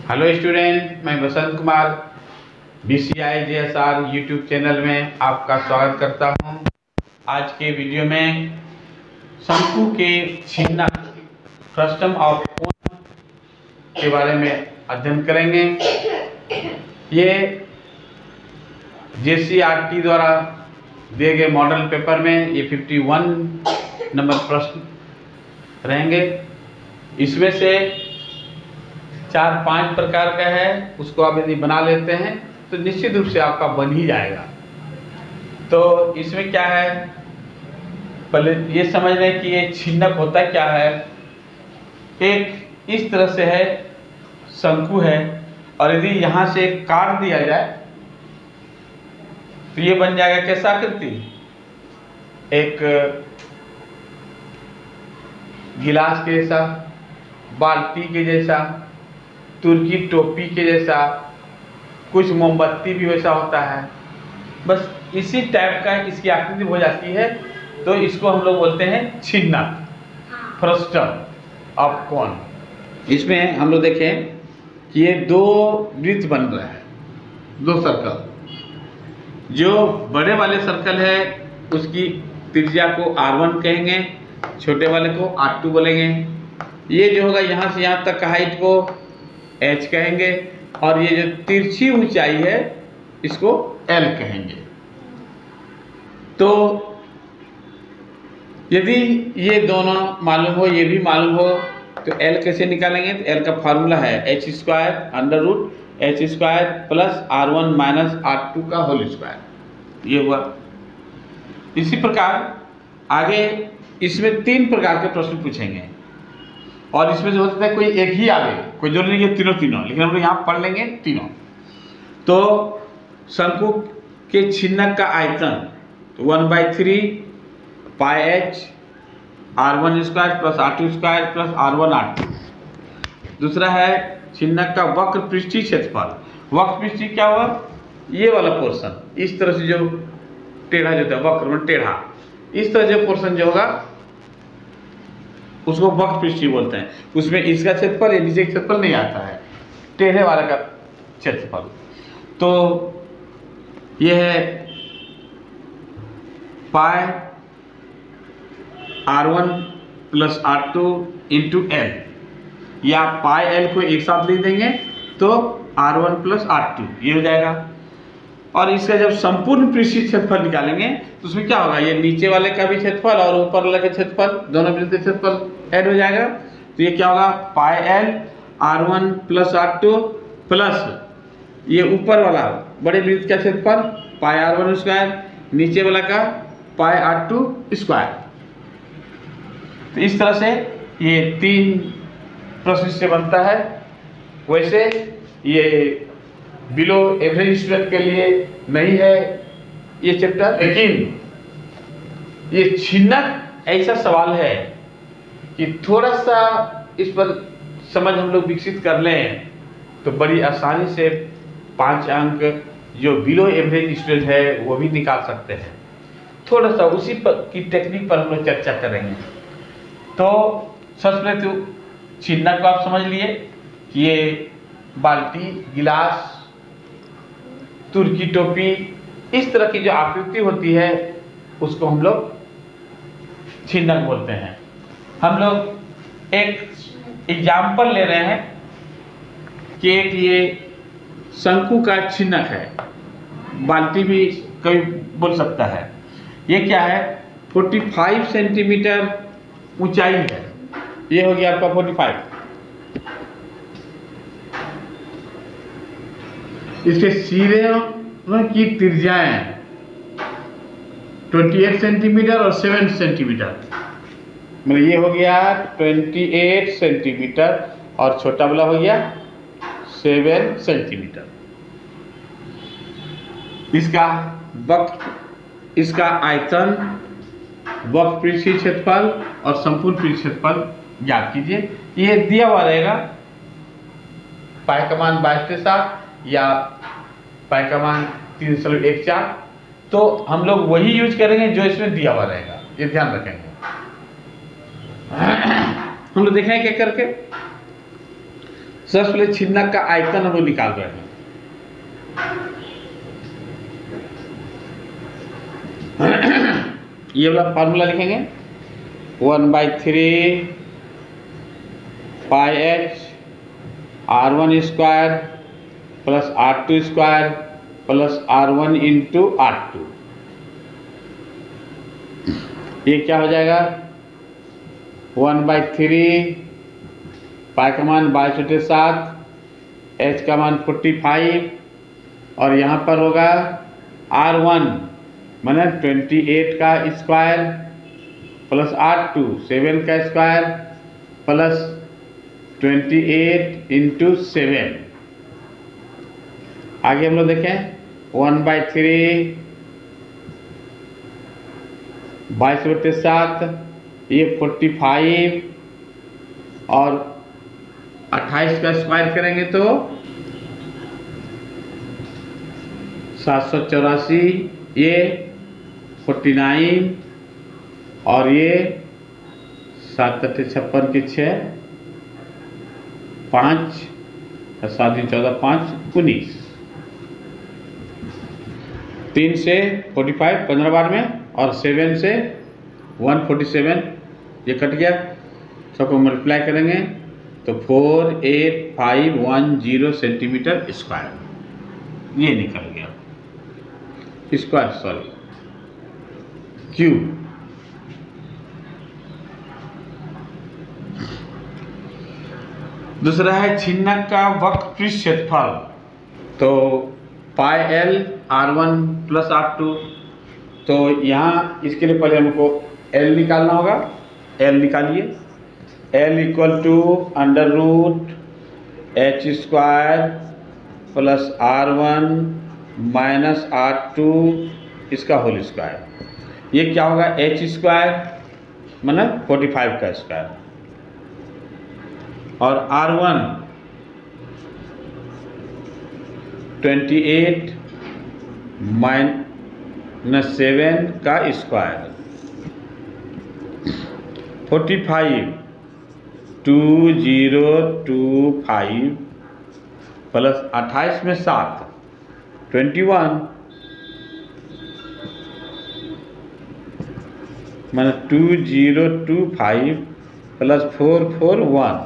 Hello student, मैं Basant Kumar BCI-JSR YouTube channel में आपका स्वागत करता हूं। आज के वीडियो में शंकु के छिन्नक फ्रस्टम ऑफ कोन के बारे में अध्ययन करेंगे। ये JCRT द्वारा दिए गए मॉडल पेपर में ये 51 नंबर प्रश्न रहेंगे। इसमें से 4-5 प्रकार का है, उसको आप यदि बना लेते हैं तो निश्चित रूप से आपका बन ही जाएगा। तो इसमें क्या है, पहले ये समझ लें कि ये छिन्नक होता क्या है। एक इस तरह से है, शंकु है, और यदि यहाँ से काट दिया जाए तो ये बन जाएगा कैसा आकृति, एक गिलास के जैसा, बाल्टी के जैसा, तुर्की टोपी के जैसा, कुछ मोमबत्ती भी वैसा होता है। बस इसी टाइप का इसकी आकृति हो जाती है, तो इसको हम लोग बोलते हैं छिन्नक, फ्रस्टम ऑफ कोन। इसमें हम लोग देखें कि ये दो वृत्त बन रहे हैं, दो सर्कल। जो बड़े वाले सर्कल है उसकी त्रिज्या को R1 कहेंगे, छोटे वाले को R2 बोलेंगे। ये जो होगा यहाँ से यहाँ तक का हाइट को H कहेंगे, और ये जो तिरछी ऊंचाई है इसको L कहेंगे। तो यदि ये दोनों मालूम हो, ये भी मालूम हो, तो L कैसे निकालेंगे? तो L का फार्मूला है h² √ h² + R1 - R2 का होल स्क्वायर। ये हुआ। इसी प्रकार आगे इसमें 3 प्रकार के प्रश्न पूछेंगे, और इसमें जो होता है कोई एक ही आवे, कोई जरूरी नहीं है तीनों, लेकिन हम लोग यहाँ पढ़ लेंगे तीनों। तो शंकु के छिन्नक का आयतन 1/3 πh R1² + R2² + R1 R2। दूसरा है छिन्नक का वक्र पृष्ठीय क्षेत्रफल। वक्र पृष्ठीय क्या हुआ? ये वाला पोर्शन, इस तरह से जो टेढ़ा जो होता है, वक्र में टेढ़ा, इस तरह जो पोर्शन जो होगा उसको वक्र पृष्ठीय बोलते हैं। उसमें इसका क्षेत्रफल या नीचे का क्षेत्रफल नहीं आता है, टेढ़े वाले का क्षेत्रफल। तो यह है पाई R1 + R2 × L, या पाई L को एक साथ लिख देंगे तो R1 + R2 ये हो जाएगा। और इसका जब संपूर्ण पृष्ठीय क्षेत्रफल निकालेंगे तो उसमें क्या होगा, ये नीचे वाले का भी क्षेत्रफल और ऊपर वाले का क्षेत्रफल, दोनों वृत्त का क्षेत्रफल ऐड हो जाएगा। तो ये क्या होगा, पाई L R1 + R2 प्लस ये ऊपर वाला बड़े वृत्त का क्षेत्रफल पाई R1², नीचे वाला का पाई R2²। तो इस तरह से ये 3 प्रश्न से बनता है। वैसे ये बिलो एवरेज स्टूडेंट के लिए नहीं है ये चैप्टर, लेकिन ये छिन्नक ऐसा सवाल है कि थोड़ा सा इस पर समझ हम लोग विकसित कर लें तो बड़ी आसानी से 5 अंक जो बिलो एवरेज स्टूडेंट है वो भी निकाल सकते हैं। थोड़ा सा उसी पर की टेक्निक पर हम लोग चर्चा करेंगे। तो सबसे पहले तो छिन्नक को आप समझ लिए कि ये बाल्टी, गिलास, तुर्की टोपी, इस तरह की जो आकृति होती है उसको हम लोग छिन्नक बोलते हैं। हम लोग एक एग्जाम्पल ले रहे हैं कि एक ये शंकु का छिन्नक है, बाल्टी भी कोई बोल सकता है। ये क्या है, 45 सेंटीमीटर ऊंचाई है। ये हो गया आपका 45। इसके सिरे की त्रिज्याएं 28 सेंटीमीटर और 7 सेंटीमीटर, मतलब ये हो गया 28 सेंटीमीटर और छोटा वाला हो गया 7 सेंटीमीटर। इसका वक्र, इसका आयतन, वक्र पृष्ठीय क्षेत्रफल और संपूर्ण पृष्ठीय क्षेत्रफल ज्ञात कीजिए। ये दिया हुआ रहेगा, पाई का मान 22 के साथ या पाई का मान 3.14। तो हम लोग वही यूज करेंगे जो इसमें दिया हुआ रहेगा, ये ध्यान रखेंगे। हम लोग देखें क्या करके। सबसे पहले छिन्नक का आयतन हम लोग निकाल रहे हैं। ये वाला फार्मूला लिखेंगे 1/3 pi H R1 square plus R2 square plus R1 into R2। ये क्या हो जाएगा 1/3 पाई का मान 22/7, एच का मान 45 और यहाँ पर होगा R1 माने 28 का स्क्वायर प्लस R2 7 का स्क्वायर प्लस 28 इंटू 7। आगे हम लोग देखें 1/3 22/7, ये 45 और 28 का स्क्वायर करेंगे तो 784, ये 49 और ये 7 × 56 की 6 5 और 7 × 14 5 19। 3 से 45 15 बार में और 7 से 147, ये कट गया, सबको मल्टीप्लाई करेंगे तो 48510 सेंटीमीटर स्क्वायर ये निकल गया, स्क्वायर सॉरी क्यूब। दूसरा है छिन्नक का वक्रपृष्ठ क्षेत्रफल। तो pi L R1 plus R2, तो यहाँ इसके लिए पहले हमको L निकालना होगा। L निकालिए, L equal to √H square plus R1 minus R2 इसका होल स्क्वायर। ये क्या होगा H स्क्वायर मतलब 45 का स्क्वायर और R1 28 माइनस 7 का स्क्वायर 45 2025 प्लस 28 में 7 21 माने 2025 प्लस 441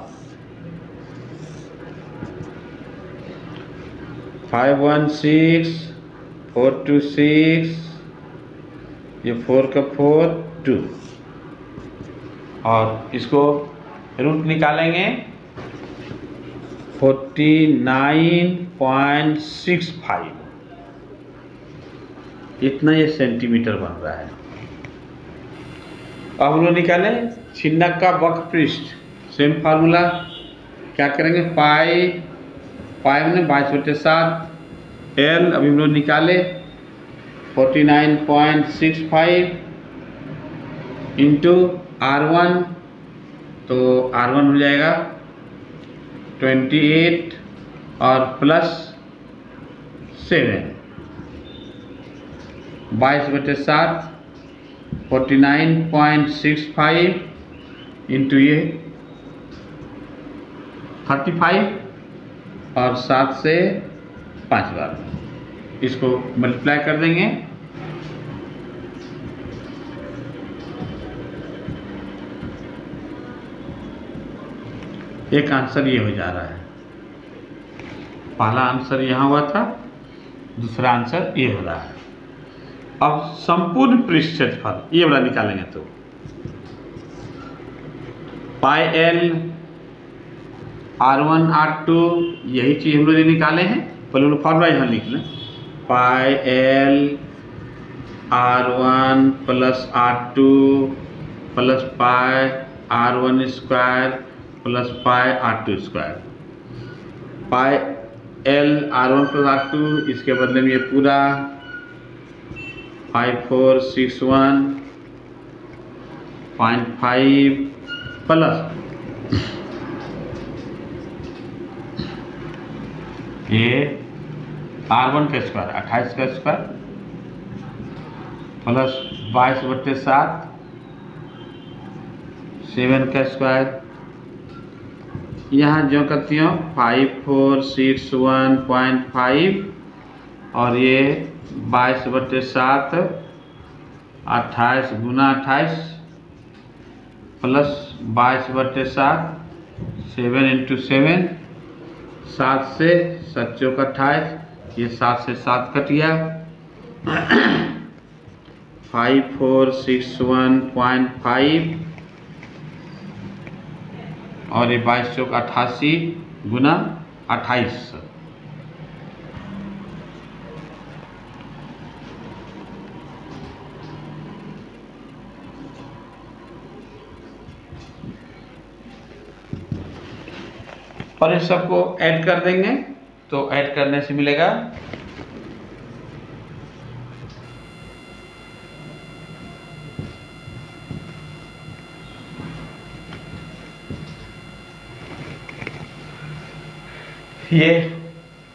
516 426, ये 4 का 4 2 और इसको रूट निकालेंगे 49.65, इतना ये सेंटीमीटर बन रहा है। अब हम लोग निकालें छिन्नक का वक्रपृष्ठ, सेम फार्मूला क्या करेंगे पाई में 22/7, L अभी हम लोग निकाले 49.65 इंटू R1, तो R1 हो जाएगा 28 और प्लस 7 22/7 49.65 इंटू ये 35 और 7 से 5 बार इसको मल्टीप्लाई कर देंगे एक आंसर ये हो जा रहा है। पहला आंसर यहाँ हुआ था, दूसरा आंसर ये हो रहा है। अब संपूर्ण पृष्ठ क्षेत्रफल ये वाला निकालेंगे तो पाई एल R1 R2 यही चीज हम लोग निकाले हैं। पहले हम लोग फॉर्मूला यहाँ लिख लें pi L R1 plus R2 plus pi R1 square plus pi R2 square. Pi L R1 plus R2 इसके बदले में ये पूरा 5461.5 प्लस ये R1 का स्क्वायर 28 का स्क्वायर प्लस 22/7 7 का स्क्वायर यहाँ जो करती हूँ 5461.5 और ये 22/7 28 गुना 28 प्लस 22/7 7 × 7 7 से 7 चौक 28 ये 7 से 7 कट गया 5461.5 और ये 22 चौक 88 गुना 28 और इस सबको ऐड कर देंगे तो ऐड करने से मिलेगा ये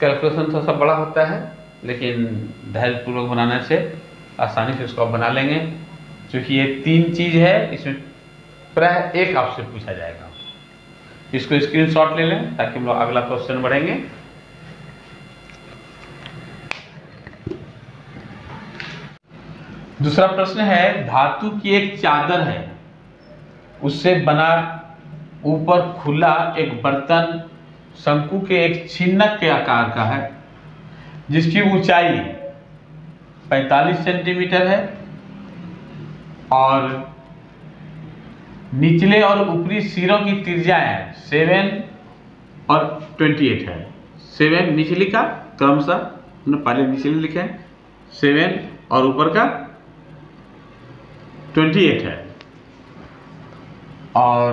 कैलकुलेशन थोड़ा सा बड़ा होता है लेकिन धैर्यपूर्वक बनाने से आसानी से इसको आप बना लेंगे। क्योंकि ये 3 चीज़ है इसमें प्राय एक आपसे पूछा जाएगा। इसको स्क्रीनशॉट ले लें ताकि हम लोग अगला क्वेश्चन बढ़ेंगे। दूसरा प्रश्न है धातु की एक चादर है उससे बना ऊपर खुला एक बर्तन शंकु के एक छिन्नक के आकार का है जिसकी ऊंचाई 45 सेंटीमीटर है और निचले और ऊपरी सिरों की त्रिज्याएं 7 और 28 है। 7 निचली का क्रमशः हमने पहले निचले लिखे हैं 7 और ऊपर का 28 है और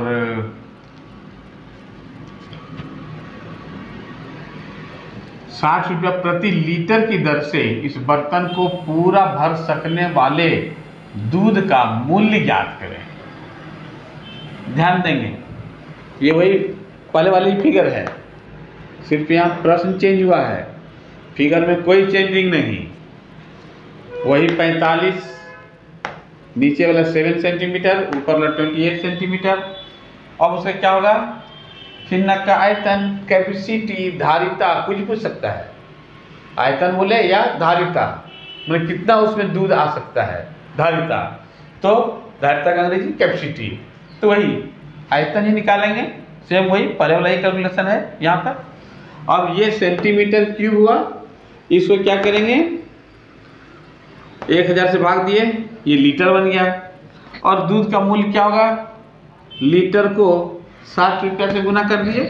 60 रुपया प्रति लीटर की दर से इस बर्तन को पूरा भर सकने वाले दूध का मूल्य ज्ञात करें। ध्यान देंगे ये वही पहले वाली फिगर है सिर्फ यहाँ प्रश्न चेंज हुआ है फिगर में कोई चेंजिंग नहीं वही 45 नीचे वाला 7 सेंटीमीटर ऊपर वाला 28 सेंटीमीटर। अब उसका क्या होगा छिन्नक का आयतन कैपेसिटी धारिता कुछ पूछ सकता है आयतन बोले या धारिता मतलब कितना उसमें दूध आ सकता है धारिता तो धारिता का अंग्रेजी कैपेसिटी तो वही आयतन ही निकालेंगे सेम वही पहले वाला ही कैलकुलेशन है यहाँ तक। अब ये सेंटीमीटर क्यूब हुआ इसको क्या करेंगे 1000 से भाग दिए ये लीटर बन गया और दूध का मूल्य क्या होगा लीटर को 60 रुपया से गुना कर दिए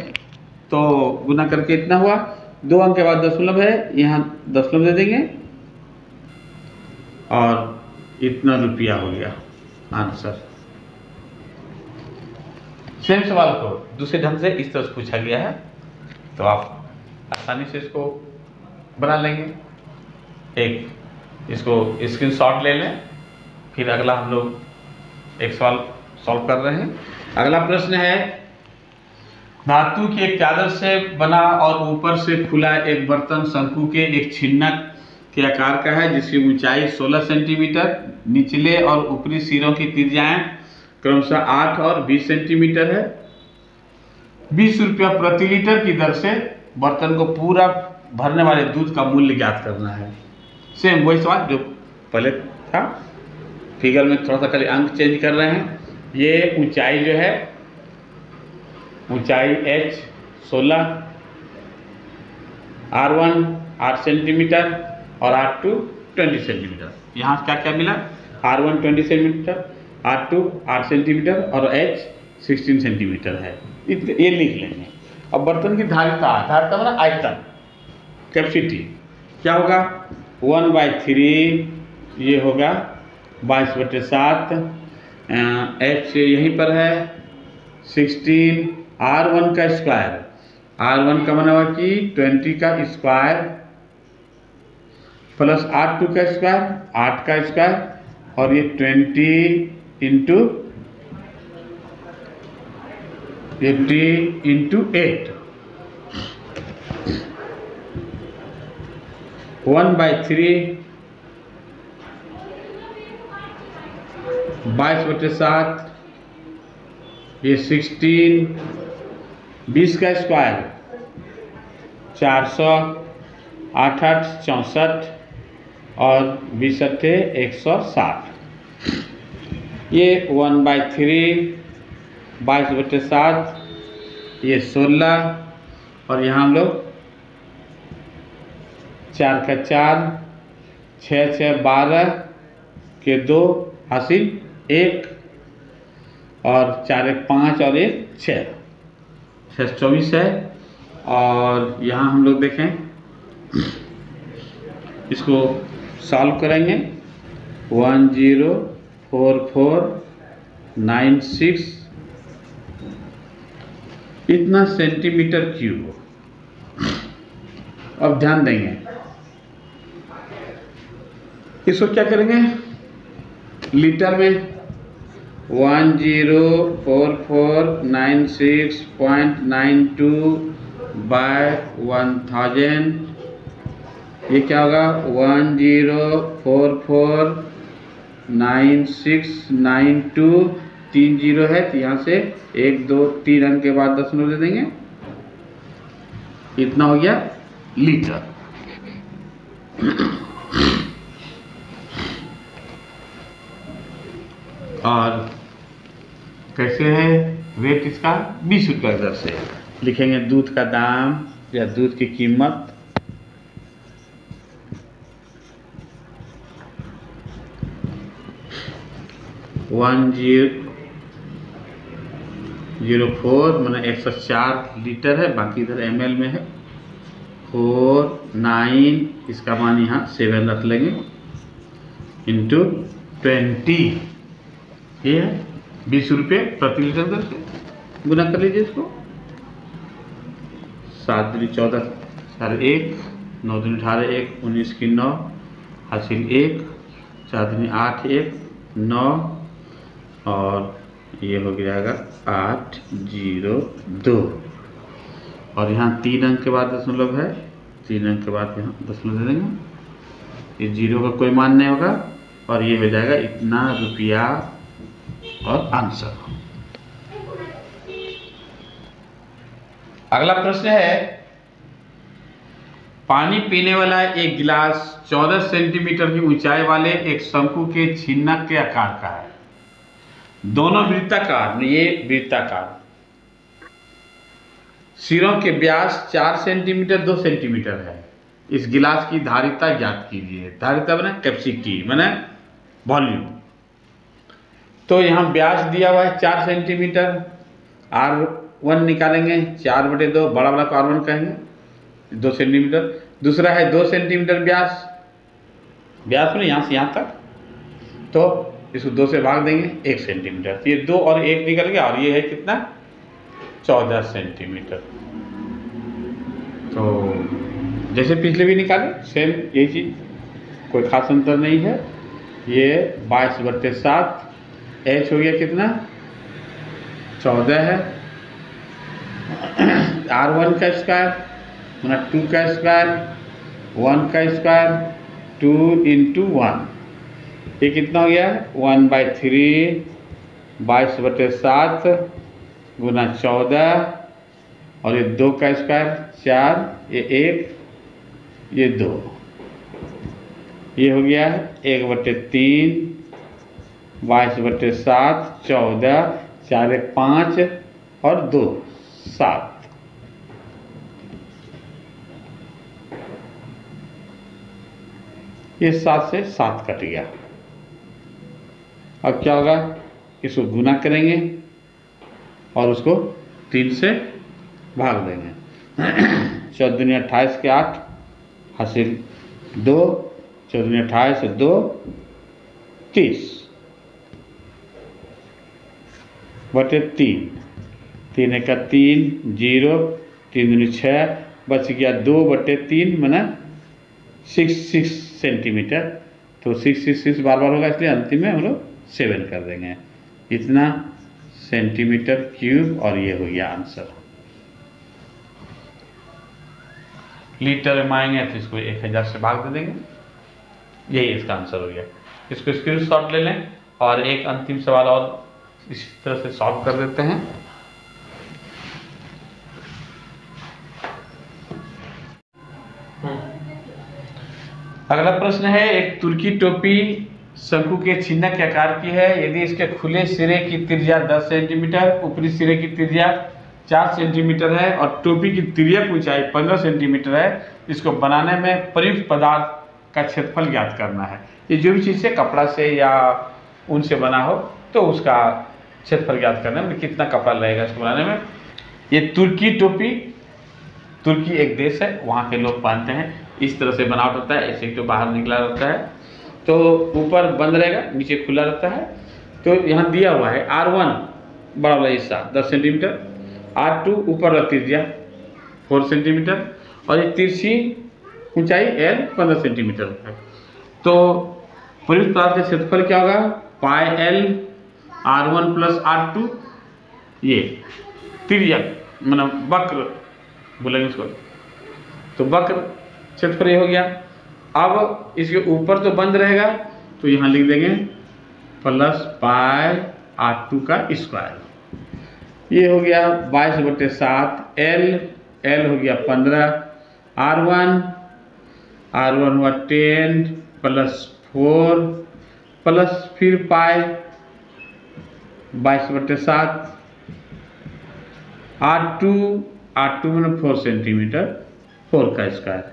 तो गुना करके इतना हुआ 2 अंक के बाद दशमलव है यहाँ दशमलव दे देंगे और इतना रुपया हो गया आंसर। सेम सवाल को दूसरे ढंग से इस तरह से पूछा गया है तो आप आसानी से इसको बना लेंगे। एक इसको स्क्रीनशॉट ले लें फिर अगला हम लोग एक सवाल सॉल्व कर रहे हैं। अगला प्रश्न है धातु की एक चादर से बना और ऊपर से खुला एक बर्तन शंकु के एक छिन्नक के आकार का है जिसकी ऊंचाई 16 सेंटीमीटर निचले और ऊपरी सिरों की त्रिज्याएं क्रमशः 8 और 20 सेंटीमीटर है। 20 रुपया प्रति लीटर की दर से बर्तन को पूरा भरने वाले दूध का मूल्य ज्ञात करना है। सेम वही सवाल जो पहले था फिगर में थोड़ा सा खाली अंक चेंज कर रहे हैं। ये ऊंचाई जो है ऊंचाई h 16 R1 8 सेंटीमीटर और R2 20 सेंटीमीटर। यहाँ क्या क्या मिला R1 20 सेंटीमीटर R2 8 सेंटीमीटर और H 16 सेंटीमीटर है ये लिख लेंगे। अब बर्तन की धारिता मतलब आयतन कैपेसिटी क्या होगा 1/3 ये होगा 22/7 H यहीं पर है 16 R1 का स्क्वायर R1 का बना हुआ कि 20 का स्क्वायर प्लस R2 का स्क्वायर 8 का स्क्वायर और ये 20 इंटू 8 1/3 22/7 ये 16 20 का स्क्वायर 400, 8 8 64 और 20 अट्ठे 160। ये 1/3 22/7, ये 16 और यहाँ हम लोग 4 का 4, 6 6 12 के 2 हासिल 1 और 4 1 5 और 1 6, 6 24 है। और यहाँ हम लोग देखें, इसको सॉल्व करेंगे। 104496 इतना सेंटीमीटर क्यूब। अब ध्यान देंगे, इसको क्या करेंगे लीटर में। 104496.92 बाय 1000, ये क्या होगा 10449692। 3 जीरो है तो यहाँ से 1 2 3 अंक के बाद दशमलव दे देंगे, इतना हो गया लीटर। और कैसे है रेट इसका 20 रुपये दर से लिखेंगे। दूध का दाम या दूध की कीमत 1004 मैंने 104 लीटर है, बाकी इधर ml में है। 49 इसका मान यहाँ 7 रख लेंगे इंटू 20, ये है 20 रुपये प्रति लीटर दर से। गुना कर लीजिए इसको। 7 दूनी 14 4 1, 9 दूनी 18 1, 19 की 9 हासिल 1, 4 दूनी 8 1 9 और ये हो जाएगा 802। और यहाँ 3 अंक के बाद दशमलव है, 3 अंक के बाद यहाँ दशमलव दे देंगे। ये जीरो का कोई मान नहीं होगा और ये हो जाएगा इतना रुपया और आंसर। अगला प्रश्न है, पानी पीने वाला एक गिलास 14 सेंटीमीटर की ऊंचाई वाले एक शंकु के छिन्नक के आकार का है। दोनों वृत्ताकार, ये वृत्ताकार, सिरों के व्यास 4 सेंटीमीटर 2 सेंटीमीटर है। इस गिलास की धारिता ज्ञात कीजिए। धारिता बना कैपेसिटी मैंने वॉल्यूम। तो यहाँ व्यास दिया हुआ है 4 सेंटीमीटर, R1 निकालेंगे 4/2, बड़ा वाला को R1 कहेंगे 2 सेंटीमीटर। दूसरा है 2 सेंटीमीटर व्यास, व्यास में यहाँ से यहाँ तक, तो इसको 2 से भाग देंगे 1 सेंटीमीटर। तो ये 2 और 1 निकल गया और ये है कितना 14 सेंटीमीटर। तो जैसे पिछले भी निकाले सेम यही चीज़, कोई खास अंतर नहीं है। ये 22/7, H हो गया कितना 14 है। R1 का स्क्वायर माना 2 का स्क्वायर, 1 का स्क्वायर 2 × 1, ये कितना हो गया 1/3 22/7 गुना 14 और ये 2 का स्क्वायर 4, ये 1 ये 2, ये हो गया 1/3 22/7 14, 4 1 5 और 2 7। ये 7 से 7 कट गया। अब क्या होगा, इसको गुना करेंगे और उसको 3 से भाग देंगे। 14 दूनी 28 के 8 हासिल 2, 14 दूनी 28 2 30 बटे 3, 3 1 3 0, 3 दूनी 6 बच गया 2/3 माना 6 सेंटीमीटर। तो 6 बार बार होगा इसलिए अंतिम में हम लोग 7 कर देंगे, इतना सेंटीमीटर क्यूब। और ये हो गया आंसर। लीटर में आएंगे तो इसको 1000 से भाग दे देंगे, यही इसका आंसर हो गया। इसको स्क्रीनशॉट ले लें और एक अंतिम सवाल और इस तरह से सॉल्व कर देते हैं। अगला प्रश्न है, एक तुर्की टोपी शंकु के चिन्ह के आकार की है। यदि इसके खुले सिरे की त्रिज्या 10 सेंटीमीटर, ऊपरी सिरे की त्रिज्या 4 सेंटीमीटर है और टोपी की तिर्यक ऊंचाई 15 सेंटीमीटर है, इसको बनाने में प्रयुक्त पदार्थ का क्षेत्रफल ज्ञात करना है। ये जो भी चीज़ से, कपड़ा से या ऊन से बना हो तो उसका क्षेत्रफल ज्ञात करने में कितना कपड़ा लगेगा इसको बनाने में। ये तुर्की टोपी, तुर्की एक देश है, वहाँ के लोग पहनते हैं। इस तरह से बनावट होता है, ऐसे तो बाहर निकला रहता है, तो ऊपर बंद रहेगा, नीचे खुला रहता है। तो यहाँ दिया हुआ है R1 बड़ा वाला हिस्सा 10 सेंटीमीटर, R2 ऊपर वाला त्रिज्या 4 सेंटीमीटर और ये तिरछी ऊंचाई L 15 सेंटीमीटर है। तो प्रयुक्त पदार्थ का क्षेत्रफल क्या होगा? पाई L R1 प्लस R2, ये तिर्यक मतलब वक्र बोलेंगे इसको, तो वक्र क्षेत्रफल ये हो गया। अब इसके ऊपर तो बंद रहेगा, तो यहाँ लिख देंगे प्लस पाई R2 का स्क्वायर। ये हो गया 22/7 L हो गया 15, R1 हुआ 10 प्लस 4 प्लस फिर पाई 22/7 R2 में 4 सेंटीमीटर, 4 का स्क्वायर।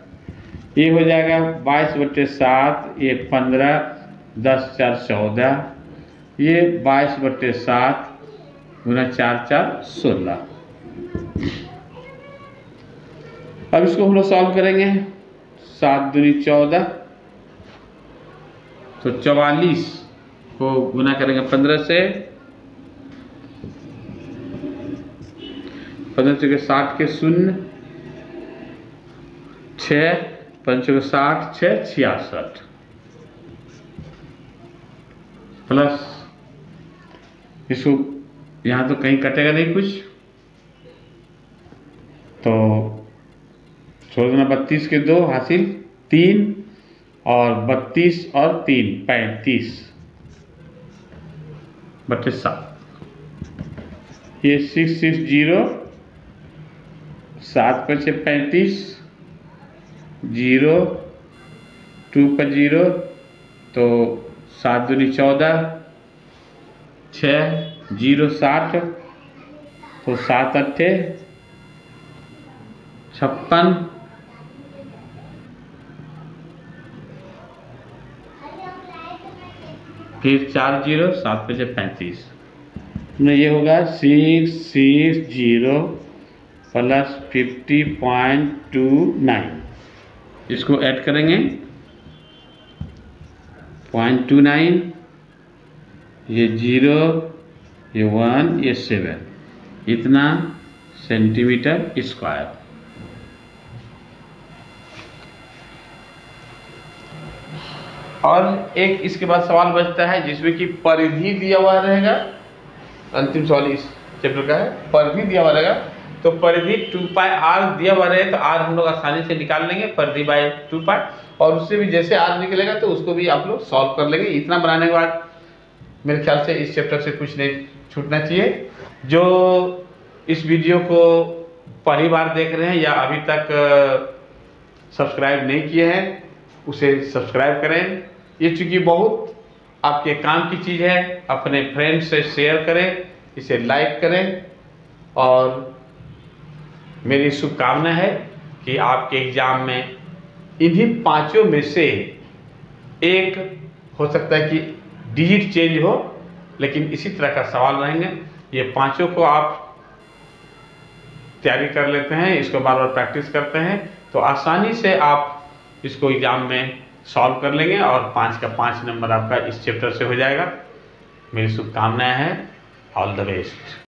ये हो जाएगा 22/7, ये 15, 10 4 14, ये 22/7 गुना 4 4 16। अब इसको हम लोग सॉल्व करेंगे। 7 दूनी 14, तो 44 को गुना करेंगे 15 से, 15 के 60 के 0, 6 5 के 60, 6 66 प्लस इसको यहाँ तो कहीं कटेगा नहीं कुछ, तो छोड़ देना। 32 के 2 हासिल 3 और 32 और 3 35/7। ये 660, 7 5 35, 0 2 पर 0, तो 7 दूनी 14, 6 0 60, तो 7 8 56, फिर 4 0, 7 5 35, ये होगा 660 प्लस 50.29। इसको ऐड करेंगे 0.29, ये 0, ये 1, ये 7, इतना सेंटीमीटर स्क्वायर। और एक इसके बाद सवाल बचता है जिसमें कि परिधि दिया हुआ रहेगा। अंतिम सवाल इस चैप्टर का है, परिधि दिया हुआ रहेगा। तो परिधि 2πr दिया हुआ रहे तो r हम लोग आसानी से निकाल लेंगे, परिधि बाय 2π, और उससे भी जैसे r निकलेगा तो उसको भी आप लोग सॉल्व कर लेंगे। इतना बनाने के बाद मेरे ख्याल से इस चैप्टर से कुछ नहीं छूटना चाहिए। जो इस वीडियो को पहली बार देख रहे हैं या अभी तक सब्सक्राइब नहीं किए हैं, उसे सब्सक्राइब करें। ये चूँकि बहुत आपके काम की चीज़ है, अपने फ्रेंड्स से शेयर करें, इसे लाइक करें। और मेरी शुभकामना है कि आपके एग्ज़ाम में इन्हीं पांचों में से एक हो सकता है कि डिजिट चेंज हो, लेकिन इसी तरह का सवाल रहेंगे। ये पांचों को आप तैयारी कर लेते हैं, इसको बार बार प्रैक्टिस करते हैं, तो आसानी से आप इसको एग्ज़ाम में सॉल्व कर लेंगे और 5 का 5 नंबर आपका इस चैप्टर से हो जाएगा। मेरी शुभकामनाएं हैं। All the best.